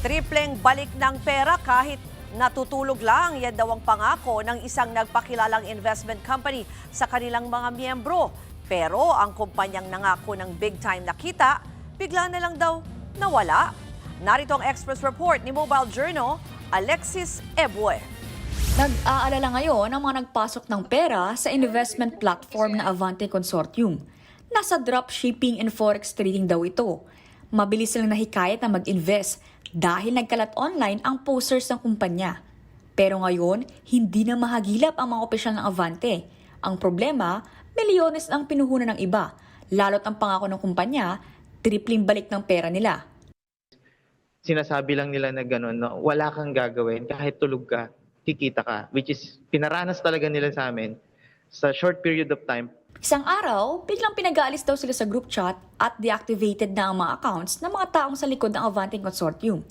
Tripleng balik ng pera kahit natutulog lang, yan daw ang pangako ng isang nagpakilalang investment company sa kanilang mga miyembro. Pero ang kumpanyang nangako ng big time na kita, bigla na lang daw nawala. Narito ang Express Report ni Mobile Journal, Alexis Ebue. Nag-aalala ngayon ang mga nagpasok ng pera sa investment platform na Avante Consortium. Nasa dropshipping and forex trading daw ito. Mabilis silang nahikayat na mag-invest dahil nagkalat online ang posters ng kumpanya. Pero ngayon, hindi na mahagilap ang mga opisyal ng Avante. Ang problema, milyones ang pinuhunan ng iba. Lalo't ang pangako ng kumpanya, tripling balik ng pera nila. Sinasabi lang nila na gano'n, no? Wala kang gagawin, kahit tulog ka, kikita ka. Which is, pinaranas talaga nila sa amin sa short period of time. Isang araw, biglang pinag-aalis daw sila sa group chat at deactivated na ang mga accounts ng mga taong sa likod ng Avante Consortium.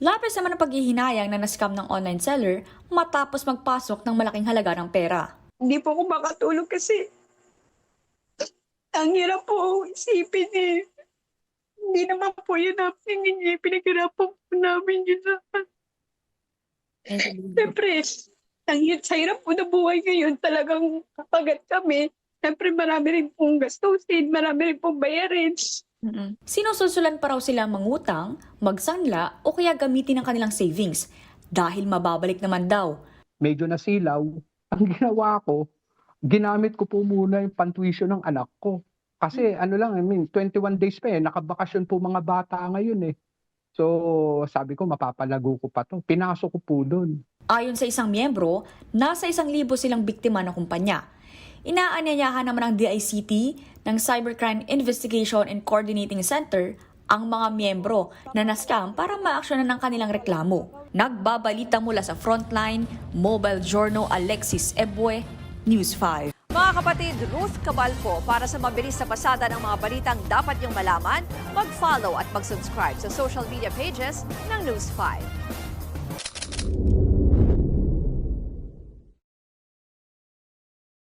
Lapis naman ang paghihinayang na na-scam ng online seller matapos magpasok ng malaking halaga ng pera. Hindi po ako makatulog kasi ang hirap po isipin eh. Hindi naman po yun namin pinaghirapan po namin yun. Siyempre, sa hirap po na buhay ngayon, talagang kapagat kami. Siyempre, marami rin pong gastusin, marami rin pong bayarin. Sinusulsulan pa raw sila mangutang, magsanla o kaya gamitin ang kanilang savings dahil mababalik naman daw. Medyo nasilaw. Ang ginawa ko, ginamit ko po muna yung pantuition ng anak ko. Kasi 21 days pa nakabakasyon po mga bata ngayon eh. So sabi ko mapapalago ko pa to. Pinasok ko po doon. Ayon sa isang miyembro, nasa 1,000 silang biktima ng kumpanya. Inaanyayahan naman ng DICT ng Cybercrime Investigation and Coordinating Center ang mga miyembro na na-scam para ma-actionan ng kanilang reklamo. Nagbabalita mula sa Frontline, Mobile Journal, Alexis Ebue, News 5. Mga kapatid, Ruth Cabalco, para sa mabilis na pasada ng mga balitang dapat niyong malaman, mag-follow at mag-subscribe sa social media pages ng News 5.